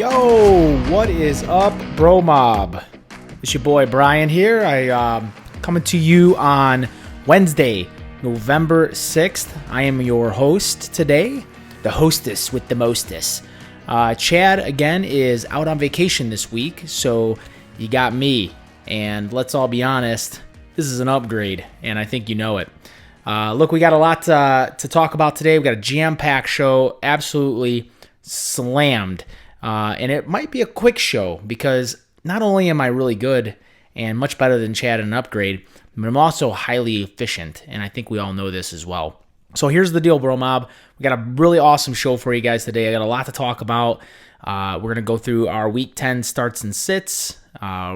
Yo, what is up, BroMob? It's your boy Bryan here. Coming to you on Wednesday, November 6th. I am your host today, the hostess with the mostess. Chad, again, is out on vacation this week, so you got me. And let's all be honest, this is an upgrade, and I think you know it. Look, we got a lot to talk about today. We got a jam-packed show, absolutely slammed. And it might be a quick show because not only am I really good and much better than Chad in an upgrade, but I'm also highly efficient, and I think we all know this as well. So here's the deal, BroMob. We got a really awesome show for you guys today. I got a lot to talk about. We're going to go through our Week 10 starts and sits,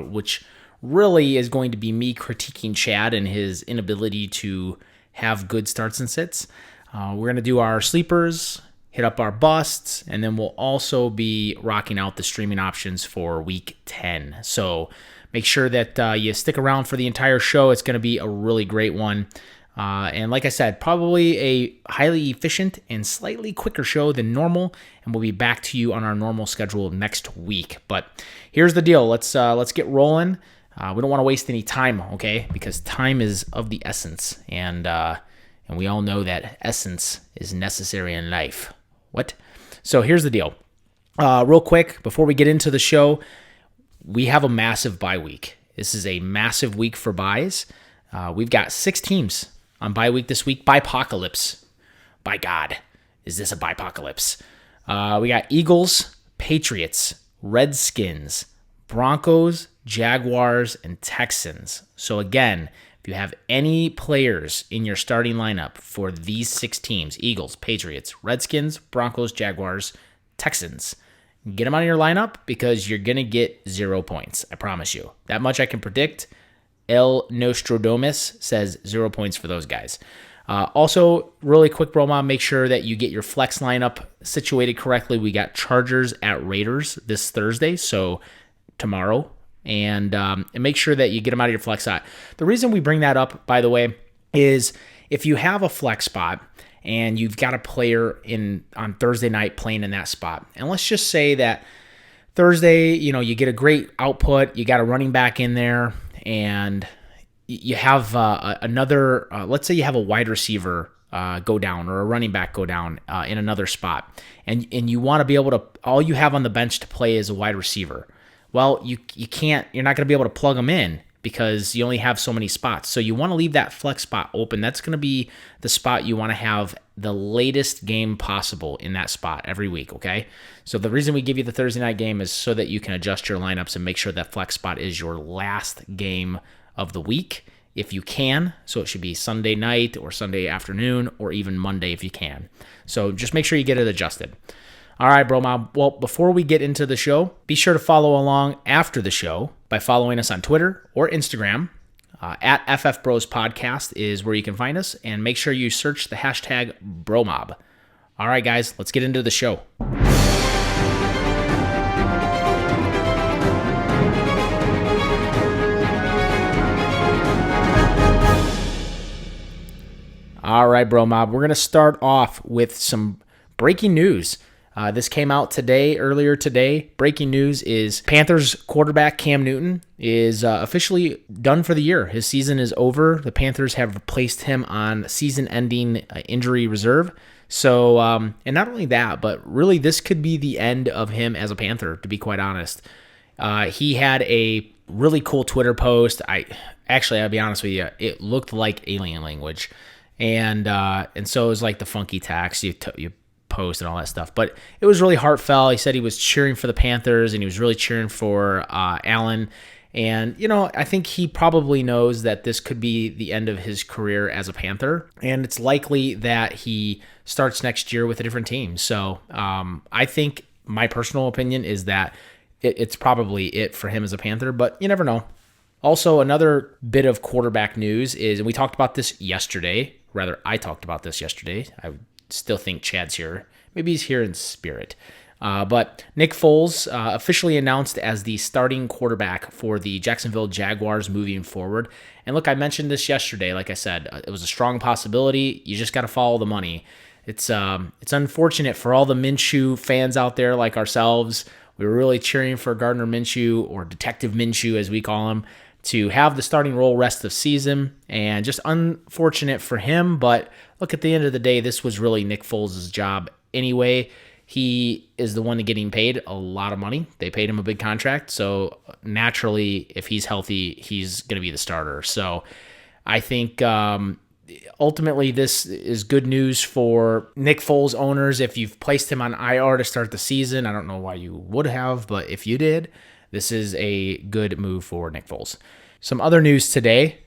which really is going to be me critiquing Chad and his inability to have good starts and sits. We're going to do our sleepers, hit up our busts, and then we'll also be rocking out the streaming options for Week 10. So make sure that you stick around for the entire show. It's going to be a really great one. And like I said, probably a highly efficient and slightly quicker show than normal, and we'll be back to you on our normal schedule next week. But here's the deal. Let's get rolling. We don't want to waste any time, okay? Because time is of the essence, and we all know that essence is necessary in life. What? So here's the deal. Real quick, before we get into the show, we have a massive bye week. This is a massive week for buys. We've got 6 teams on bye week this week. Bye-pocalypse. By God, is this a bye-pocalypse? We got Eagles, Patriots, Redskins, Broncos, Jaguars, and Texans. So again, if you have any players in your starting lineup for these 6 teams, Eagles, Patriots, Redskins, Broncos, Jaguars, Texans, get them out of your lineup because you're going to get 0 points. I promise you. That much I can predict. El Nostradamus says 0 points for those guys. Also, really quick, BroMob, make sure that you get your flex lineup situated correctly. We got Chargers at Raiders this Thursday, so tomorrow. And make sure that you get them out of your flex spot. The reason we bring that up, by the way, is if you have a flex spot and you've got a player on Thursday night playing in that spot, and let's just say that Thursday, you get a great output, you got a running back in there, and you have let's say you have a wide receiver go down or a running back go down in another spot, and you want to be able to, all you have on the bench to play is a wide receiver. Well, you're not going to be able to plug them in because you only have so many spots. So you want to leave that flex spot open. That's going to be the spot you want to have the latest game possible in that spot every week, okay? So the reason we give you the Thursday night game is so that you can adjust your lineups and make sure that flex spot is your last game of the week if you can. So it should be Sunday night or Sunday afternoon or even Monday if you can. So just make sure you get it adjusted. All right, BroMob. Well, before we get into the show, be sure to follow along after the show by following us on Twitter or Instagram. At FF Bros Podcast is where you can find us, and make sure you search the hashtag BroMob. All right, guys, let's get into the show. All right, BroMob. We're going to start off with some breaking news. This came out earlier today. Breaking news is Panthers quarterback Cam Newton is officially done for the year. His season is over. The Panthers have placed him on season-ending injury reserve. So, and not only that, but really this could be the end of him as a Panther, to be quite honest. He had a really cool Twitter post. I'll be honest with you, it looked like alien language. And so it was like the funky tax you post and all that stuff, but it was really heartfelt. He said he was cheering for the Panthers and he was really cheering for Allen. And, I think he probably knows that this could be the end of his career as a Panther. And it's likely that he starts next year with a different team. So I think my personal opinion is that it's probably it for him as a Panther, but you never know. Also, another bit of quarterback news is, and we talked about this yesterday, rather I talked about this yesterday. I still think Chad's here. Maybe he's here in spirit. But Nick Foles officially announced as the starting quarterback for the Jacksonville Jaguars moving forward. And look, I mentioned this yesterday. Like I said, it was a strong possibility. You just got to follow the money. It's unfortunate for all the Minshew fans out there like ourselves. We were really cheering for Gardner Minshew, or Detective Minshew as we call him, to have the starting role rest of the season, and just unfortunate for him. But look, at the end of the day, this was really Nick Foles' job anyway. He is the one getting paid a lot of money. They paid him a big contract, so naturally, if he's healthy, he's going to be the starter. So I think ultimately this is good news for Nick Foles owners. If you've placed him on IR to start the season, I don't know why you would have, but if you did, this is a good move for Nick Foles. Some other news today.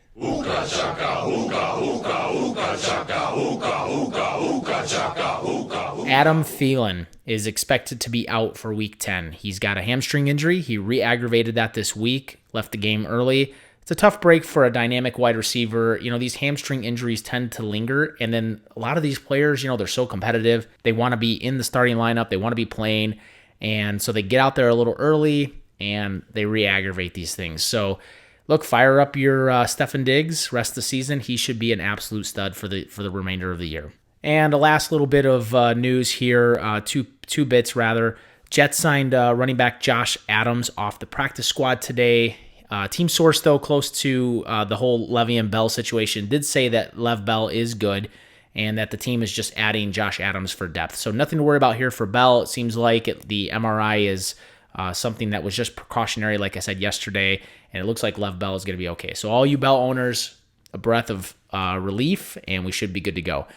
Adam Thielen is expected to be out for Week 10. He's got a hamstring injury. He re-aggravated that this week, left the game early. It's a tough break for a dynamic wide receiver. These hamstring injuries tend to linger, and then a lot of these players, they're so competitive. They want to be in the starting lineup. They want to be playing, and so they get out there a little early, and they re-aggravate these things. So, look, fire up your Stefon Diggs rest of the season. He should be an absolute stud for the remainder of the year. And a last little bit of news here, two bits rather. Jets signed running back Josh Adams off the practice squad today. Team source, though, close to the whole Le'Veon Bell situation, did say that Lev Bell is good and that the team is just adding Josh Adams for depth. So nothing to worry about here for Bell. It seems like the MRI is something that was just precautionary, like I said yesterday, and it looks like Lev Bell is going to be okay. So all you Bell owners, a breath of relief, and we should be good to go.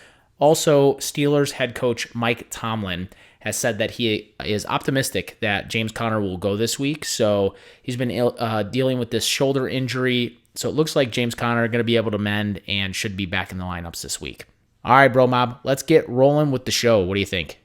Also, Steelers head coach Mike Tomlin has said that he is optimistic that James Conner will go this week. So he's been dealing with this shoulder injury. So it looks like James Conner is going to be able to mend and should be back in the lineups this week. All right, BroMob, let's get rolling with the show. What do you think?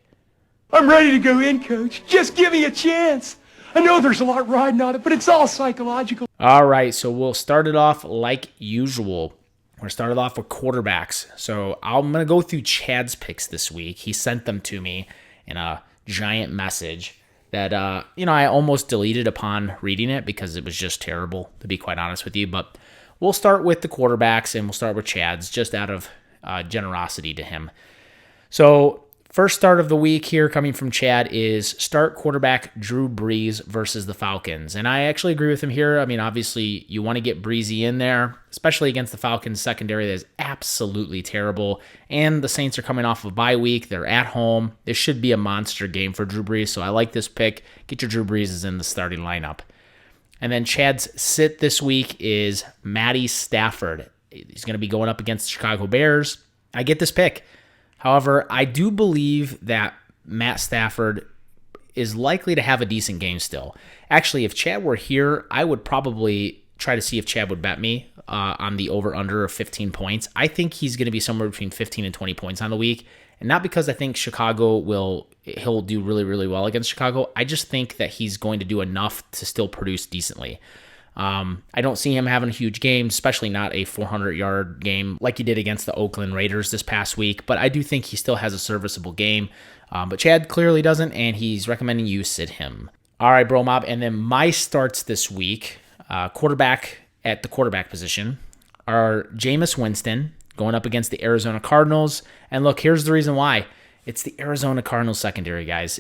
I'm ready to go in, Coach. Just give me a chance. I know there's a lot riding on it, but it's all psychological. All right, so we'll start it off like usual. We're going to start it off with quarterbacks. So I'm going to go through Chad's picks this week. He sent them to me in a giant message that, I almost deleted upon reading it because it was just terrible, to be quite honest with you. But we'll start with the quarterbacks, and we'll start with Chad's just out of generosity to him. So first start of the week here coming from Chad is start quarterback Drew Brees versus the Falcons. And I actually agree with him here. I mean, obviously, you want to get Breezy in there, especially against the Falcons secondary that is absolutely terrible. And the Saints are coming off of a bye week. They're at home. This should be a monster game for Drew Brees, so I like this pick. Get your Drew Brees in the starting lineup. And then Chad's sit this week is Matty Stafford. He's going to be going up against the Chicago Bears. I get this pick. However, I do believe that Matt Stafford is likely to have a decent game still. Actually, if Chad were here, I would probably try to see if Chad would bet me on the over-under of 15 points. I think he's going to be somewhere between 15 and 20 points on the week. And not because I think he'll do really, really well against Chicago. I just think that he's going to do enough to still produce decently. I don't see him having a huge game, especially not a 400-yard game like he did against the Oakland Raiders this past week, but I do think he still has a serviceable game. But Chad clearly doesn't, and he's recommending you sit him. All right, BroMob, and then my starts this week, quarterback at the quarterback position, are Jameis Winston going up against the Arizona Cardinals. And look, here's the reason why. It's the Arizona Cardinals secondary, guys.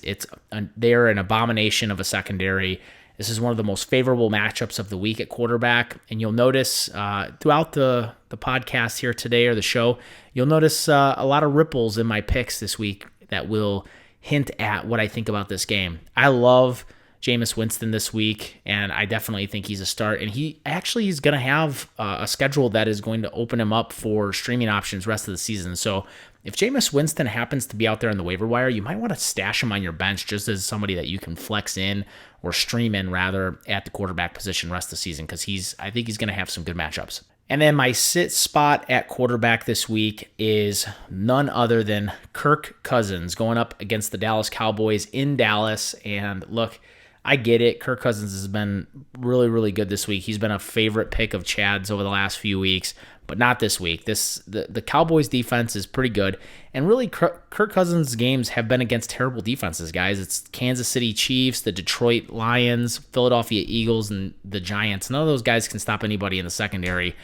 They're an abomination of a secondary. This is one of the most favorable matchups of the week at quarterback. And you'll notice throughout the podcast here today or the show, you'll notice a lot of ripples in my picks this week that will hint at what I think about this game. I love Jameis Winston this week, and I definitely think he's a start. And he's going to have a schedule that is going to open him up for streaming options rest of the season. So if Jameis Winston happens to be out there on the waiver wire, you might want to stash him on your bench just as somebody that you can flex in or stream in rather at the quarterback position rest of the season because I think he's going to have some good matchups. And then my sit spot at quarterback this week is none other than Kirk Cousins going up against the Dallas Cowboys in Dallas. And look, I get it. Kirk Cousins has been really, really good this week. He's been a favorite pick of Chad's over the last few weeks, but not this week. The Cowboys defense is pretty good. And really, Kirk Cousins' games have been against terrible defenses, guys. It's Kansas City Chiefs, the Detroit Lions, Philadelphia Eagles, and the Giants. None of those guys can stop anybody in the secondary.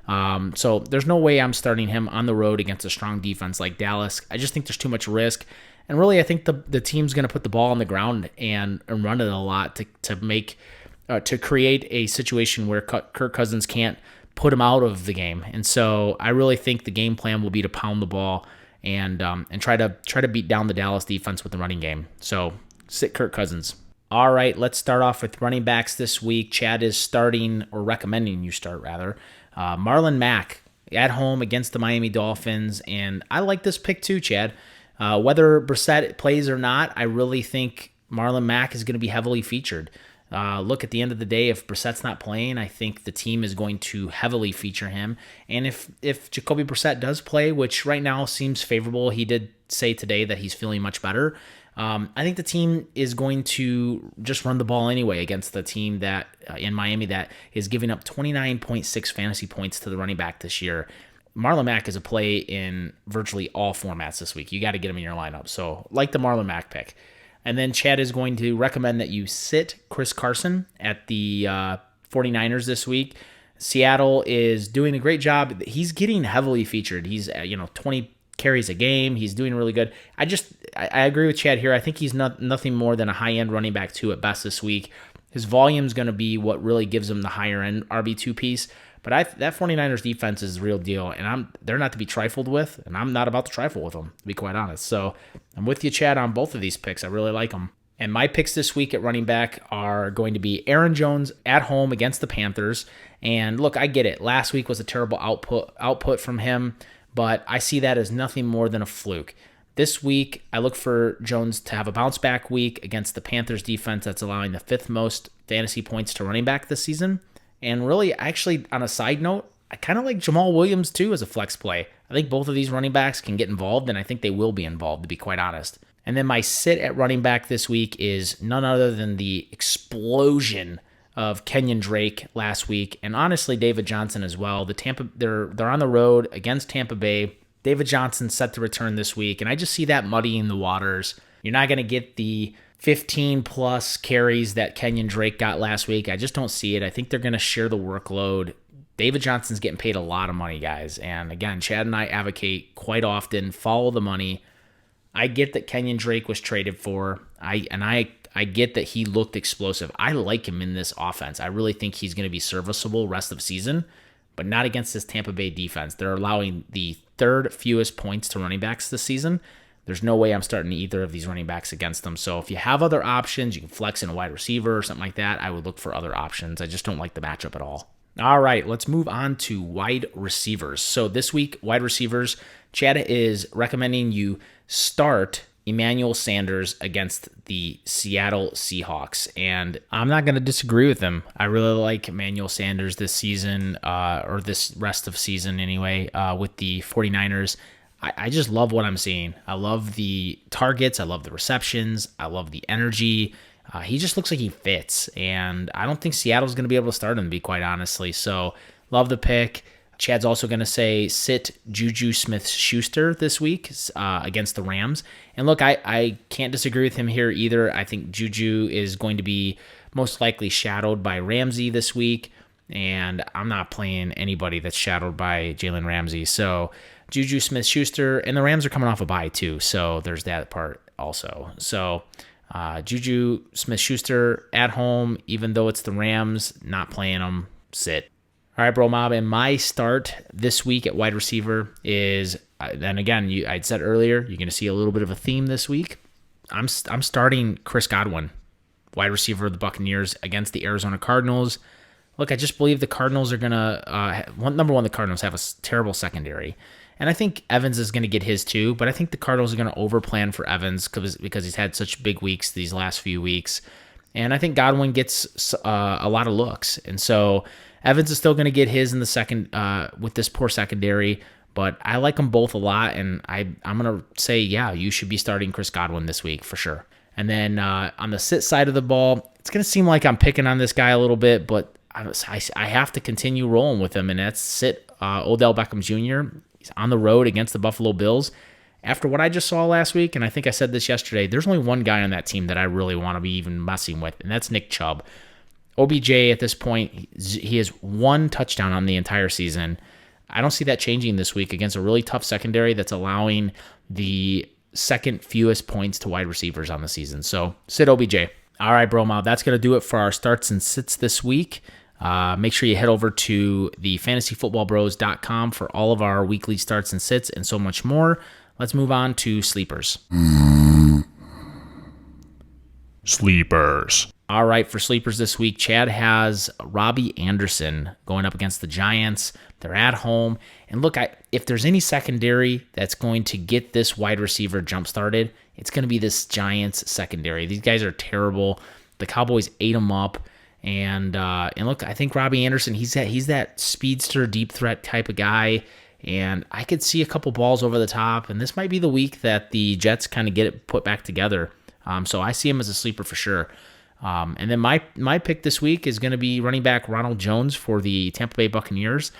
So there's no way I'm starting him on the road against a strong defense like Dallas. I just think there's too much risk. And really, I think the team's going to put the ball on the ground and run it a lot to create a situation where Kirk Cousins can't put him out of the game. And so I really think the game plan will be to pound the ball and try to beat down the Dallas defense with the running game. So sit Kirk Cousins. All right, let's start off with running backs this week. Chad is starting, or recommending you start rather, Marlon Mack at home against the Miami Dolphins. And I like this pick too, Chad. Whether Brissett plays or not, I really think Marlon Mack is going to be heavily featured. Look, at the end of the day, if Brissett's not playing, I think the team is going to heavily feature him. And if Jacoby Brissett does play, which right now seems favorable, he did say today that he's feeling much better. I think the team is going to just run the ball anyway against the team that in Miami that is giving up 29.6 fantasy points to the running back this year. Marlon Mack is a play in virtually all formats this week. You got to get him in your lineup. So like the Marlon Mack pick. And then Chad is going to recommend that you sit Chris Carson at the 49ers this week. Seattle is doing a great job. He's getting heavily featured. He's 20 carries a game. He's doing really good. I agree with Chad here. I think he's nothing more than a high-end running back 2 at best this week. His volume is going to be what really gives him the higher-end RB2 piece. But that 49ers defense is the real deal, and they're not to be trifled with, and I'm not about to trifle with them, to be quite honest. So I'm with you, Chad, on both of these picks. I really like them. And my picks this week at running back are going to be Aaron Jones at home against the Panthers. And look, I get it. Last week was a terrible output from him, but I see that as nothing more than a fluke. This week, I look for Jones to have a bounce-back week against the Panthers defense that's allowing the 5th most fantasy points to running back this season. And really, actually, on a side note, I kind of like Jamal Williams, too, as a flex play. I think both of these running backs can get involved, and I think they will be involved, to be quite honest. And then my sit at running back this week is none other than the explosion of Kenyon Drake last week, and honestly, David Johnson as well. They're on the road against Tampa Bay. David Johnson set to return this week, and I just see that muddying the waters. You're not going to get the 15-plus carries that Kenyon Drake got last week. I just don't see it. I think they're going to share the workload. David Johnson's getting paid a lot of money, guys. And again, Chad and I advocate quite often, follow the money. I get that Kenyon Drake was traded for. I get that he looked explosive. I like him in this offense. I really think he's going to be serviceable rest of season, but not against this Tampa Bay defense. They're allowing the 3rd fewest points to running backs this season. There's no way I'm starting either of these running backs against them. So if you have other options, you can flex in a wide receiver or something like that. I would look for other options. I just don't like the matchup at all. All right, let's move on to wide receivers. So this week, wide receivers, Chad is recommending you start Emmanuel Sanders against the Seattle Seahawks. And I'm not going to disagree with him. I really like Emmanuel Sanders this season, or this rest of season anyway, with the 49ers. I just love what I'm seeing. I love the targets. I love the receptions. I love the energy. He just looks like he fits, and I don't think Seattle's going to be able to start him, to be quite honestly. So love the pick. Chad's also going to say sit Juju Smith-Schuster this week against the Rams. And look, I can't disagree with him here either. I think Juju is going to be most likely shadowed by Ramsey this week, and I'm not playing anybody that's shadowed by Jalen Ramsey. So Juju Smith-Schuster, and the Rams are coming off a bye too, so there's that part also. So Juju Smith-Schuster at home, even though it's the Rams, not playing them, sit. All right, BroMob, and my start this week at wide receiver is, and again, I'd said earlier, you're going to see a little bit of a theme this week. I'm starting Chris Godwin, wide receiver of the Buccaneers against the Arizona Cardinals. Look, I just believe the Cardinals are going to, number one, the Cardinals have a terrible secondary. And I think Evans is going to get his too, but I think the Cardinals are going to overplan for Evans because he's had such big weeks these last few weeks. And I think Godwin gets a lot of looks. And so Evans is still going to get his in the second with this poor secondary, but I like them both a lot. And I'm going to say, yeah, you should be starting Chris Godwin this week for sure. And then on the sit side of the ball, it's going to seem like I'm picking on this guy a little bit, but I have to continue rolling with him, and that's sit Odell Beckham Jr. He's on the road against the Buffalo Bills. After what I just saw last week, and I think I said this yesterday, there's only one guy on that team that I really want to be even messing with, and that's Nick Chubb. OBJ at this point, he has 1 touchdown on the entire season. I don't see that changing this week against a really tough secondary that's allowing the second fewest points to wide receivers on the season. So sit OBJ. All right, BroMob, that's going to do it for our starts and sits this week. Make sure you head over to the fantasyfootballbros.com for all of our weekly starts and sits and so much more. Let's move on to sleepers. Sleepers. All right, for sleepers this week, Chad has Robbie Anderson going up against the Giants. They're at home. And look, if there's any secondary that's going to get this wide receiver jump-started, it's going to be this Giants secondary. These guys are terrible. The Cowboys ate them up. And look, I think Robbie Anderson, he's that speedster, deep threat type of guy. And I could see a couple balls over the top. And this might be the week that the Jets kind of get it put back together. So I see him as a sleeper for sure. And then my pick this week is going to be running back Ronald Jones for the Tampa Bay Buccaneers,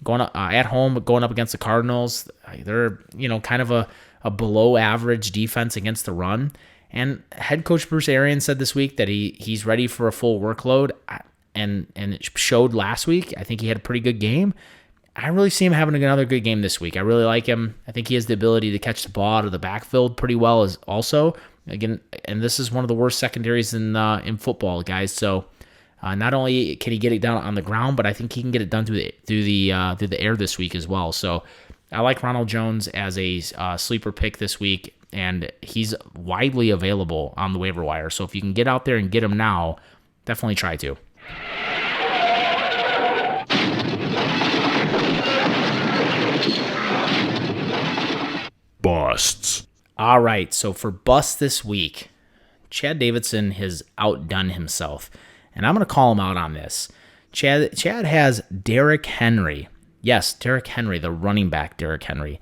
going at home, going up against the Cardinals. They're kind of a below average defense against the run. And head coach Bruce Arians said this week that he's ready for a full workload, and it showed last week. I think he had a pretty good game. I really see him having another good game this week. I really like him. I think he has the ability to catch the ball out of the backfield pretty well as also. Again, and this is one of the worst secondaries in football, guys. So not only can he get it down on the ground, but I think he can get it done through the air this week as well. So I like Ronald Jones as a sleeper pick this week, and he's widely available on the waiver wire. So if you can get out there and get him now, definitely try to. Busts. All right, so for busts this week, Chad Davidson has outdone himself, and I'm going to call him out on this. Chad has Derrick Henry. Yes, Derrick Henry, the running back Derrick Henry,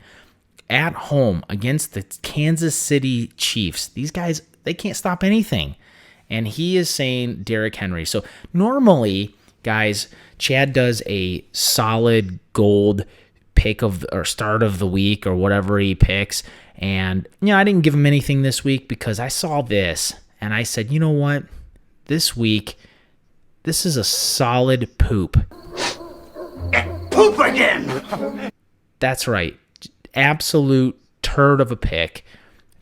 at home against the Kansas City Chiefs. These guys, they can't stop anything, and he is saying Derrick Henry. So normally, guys, Chad does a solid gold pick or start of the week or whatever he picks. And, I didn't give him anything this week because I saw this and I said, you know what? This week, this is a solid poop. Poop again! That's right. Absolute turd of a pick.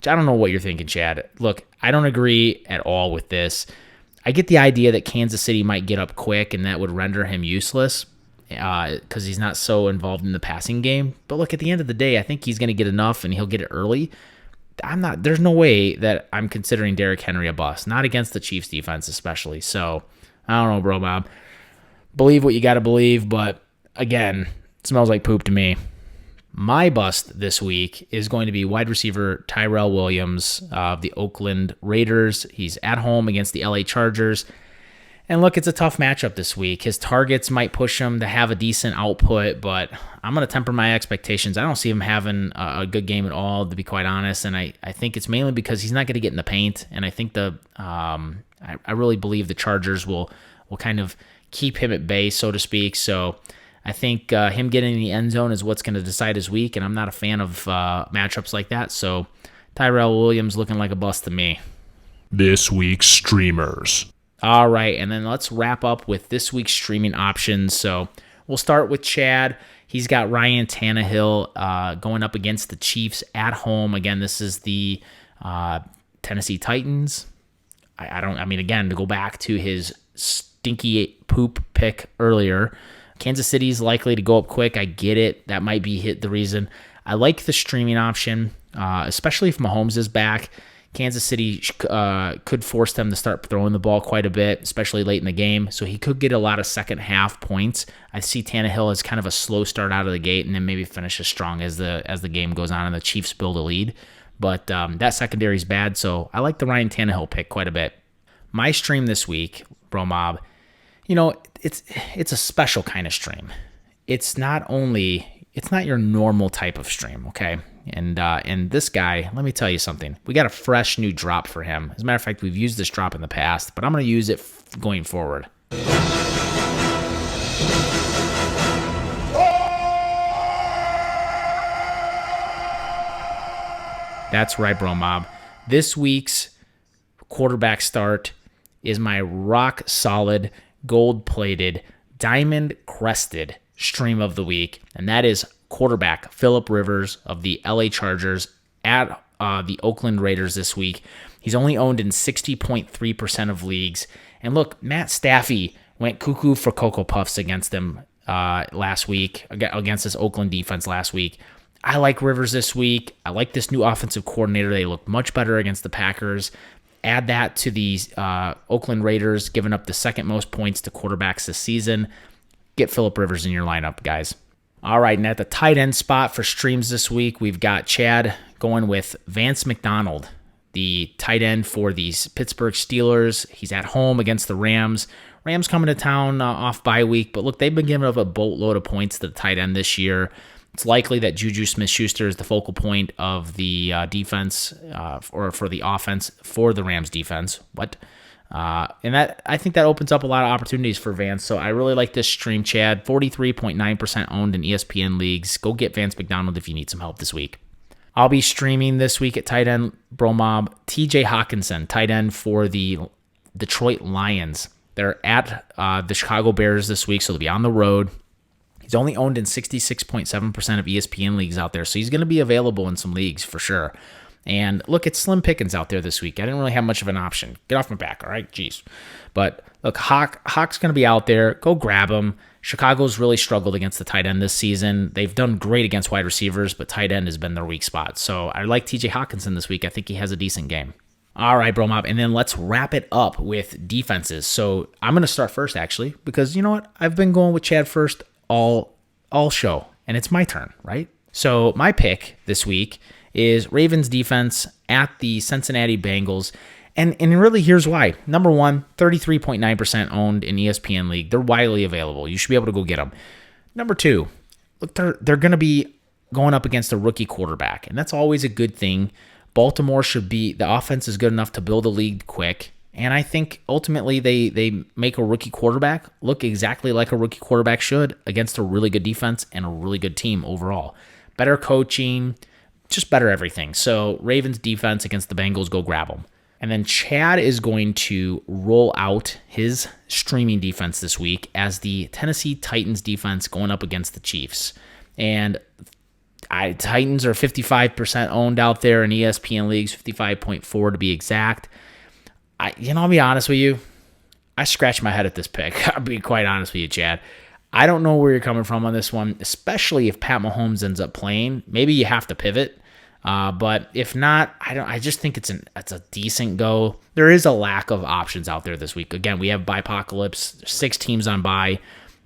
I don't know what you're thinking, Chad. Look, I don't agree at all with this. I get the idea that Kansas City might get up quick and that would render him useless because he's not so involved in the passing game. But look, at the end of the day, I think he's going to get enough and he'll get it early. There's no way that I'm considering Derrick Henry a bust, not against the Chiefs defense especially. So, I don't know, BroMob. Believe what you got to believe, but again, it smells like poop to me. My bust this week is going to be wide receiver Tyrell Williams of the Oakland Raiders. He's at home against the LA Chargers. And look, it's a tough matchup this week. His targets might push him to have a decent output, but I'm going to temper my expectations. I don't see him having a good game at all, to be quite honest. And I think it's mainly because he's not going to get in the paint. And I think I really believe the Chargers will kind of keep him at bay, so to speak. So I think him getting in the end zone is what's going to decide his week, and I'm not a fan of matchups like that. So Tyrell Williams looking like a bust to me. This week's streamers. All right, and then let's wrap up with this week's streaming options. So we'll start with Chad. He's got Ryan Tannehill going up against the Chiefs at home. Again, this is the Tennessee Titans. Again, to go back to his stinky poop pick earlier, Kansas City's likely to go up quick. I get it. That might be the reason. I like the streaming option, especially if Mahomes is back. Kansas City could force them to start throwing the ball quite a bit, especially late in the game. So he could get a lot of second half points. I see Tannehill as kind of a slow start out of the gate and then maybe finish as strong as the game goes on and the Chiefs build a lead. But that secondary is bad, so I like the Ryan Tannehill pick quite a bit. My stream this week, BroMob, it's a special kind of stream. It's not your normal type of stream, okay? And this guy, let me tell you something. We got a fresh new drop for him. As a matter of fact, we've used this drop in the past, but I'm going to use it going forward. That's right, BroMob. This week's quarterback start is my rock solid, gold-plated, diamond-crested stream of the week, and that is quarterback Phillip Rivers of the LA Chargers at the Oakland Raiders this week. He's only owned in 60.3% of leagues. And look, Matt Staffy went cuckoo for Cocoa Puffs against them last week, against this Oakland defense last week. I like Rivers this week. I like this new offensive coordinator. They look much better against the Packers. Add that to the Oakland Raiders, giving up the second most points to quarterbacks this season. Get Phillip Rivers in your lineup, guys. All right, and at the tight end spot for streams this week, we've got Chad going with Vance McDonald, the tight end for the Pittsburgh Steelers. He's at home against the Rams. Rams coming to town off bye week, but look, they've been giving up a boatload of points to the tight end this year. It's likely that Juju Smith-Schuster is the focal point of the defense or for the offense for the Rams defense. And that, I think that opens up a lot of opportunities for Vance. So I really like this stream, Chad. 43.9% owned in ESPN leagues. Go get Vance McDonald if you need some help this week. I'll be streaming this week at tight end BroMob TJ Hawkinson, tight end for the Detroit Lions. They're at the Chicago Bears this week, so they'll be on the road. He's only owned in 66.7% of ESPN leagues out there, so he's going to be available in some leagues for sure. And look, it's slim pickings out there this week. I didn't really have much of an option. Get off my back, all right? Jeez. But look, Hawk's going to be out there. Go grab him. Chicago's really struggled against the tight end this season. They've done great against wide receivers, but tight end has been their weak spot. So I like TJ Hawkinson this week. I think he has a decent game. All right, BroMob, and then let's wrap it up with defenses. So I'm going to start first, actually, because you know what? I've been going with Chad first all show, and it's my turn, right? So my pick this week is Ravens defense at the Cincinnati Bengals, and really here's why. Number one, 33.9% owned in ESPN League. They're widely available. You should be able to go get them. Number two, look, they're going to be going up against a rookie quarterback, and that's always a good thing. Baltimore the offense is good enough to build a lead quick. And I think ultimately they make a rookie quarterback look exactly like a rookie quarterback should against a really good defense and a really good team overall. Better coaching, just better everything. So Ravens defense against the Bengals, go grab them. And then Chad is going to roll out his streaming defense this week as the Tennessee Titans defense going up against the Chiefs. And Titans are 55% owned out there in ESPN leagues, 55.4 to be exact. I'll be honest with you. I scratched my head at this pick. I'll be quite honest with you, Chad. I don't know where you're coming from on this one, especially if Pat Mahomes ends up playing. Maybe you have to pivot. But if not, I just think it's a decent go. There is a lack of options out there this week. Again, we have Bye-Apocalypse, 6 teams on bye.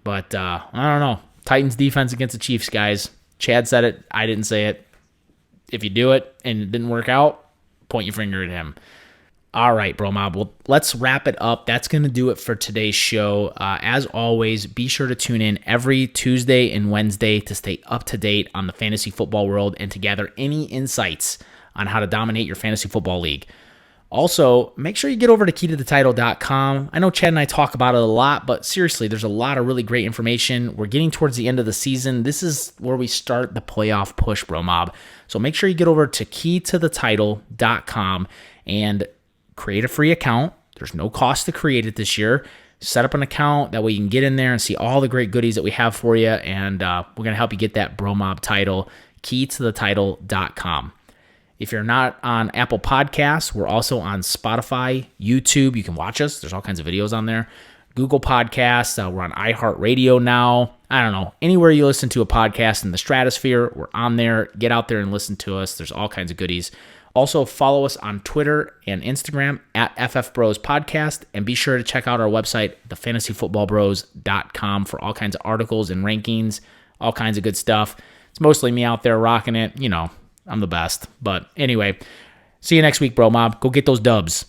But I don't know. Titans defense against the Chiefs, guys. Chad said it. I didn't say it. If you do it and it didn't work out, point your finger at him. All right, BroMob. Well, let's wrap it up. That's going to do it for today's show. As always, be sure to tune in every Tuesday and Wednesday to stay up to date on the fantasy football world and to gather any insights on how to dominate your fantasy football league. Also, make sure you get over to keytothetitle.com. I know Chad and I talk about it a lot, but seriously, there's a lot of really great information. We're getting towards the end of the season. This is where we start the playoff push, BroMob. So make sure you get over to keytothetitle.com and create a free account. There's no cost to create it this year. Set up an account. That way you can get in there and see all the great goodies that we have for you. And we're going to help you get that BroMob title. Keytothetitle.com. If you're not on Apple Podcasts, we're also on Spotify, YouTube. You can watch us. There's all kinds of videos on there. Google Podcasts. We're on iHeartRadio now. I don't know. Anywhere you listen to a podcast in the stratosphere, we're on there. Get out there and listen to us. There's all kinds of goodies. Also, follow us on Twitter and Instagram at FFBros Podcast, and be sure to check out our website, thefantasyfootballbros.com, for all kinds of articles and rankings, all kinds of good stuff. It's mostly me out there rocking it. You know, I'm the best. But anyway, see you next week, BroMob. Go get those dubs.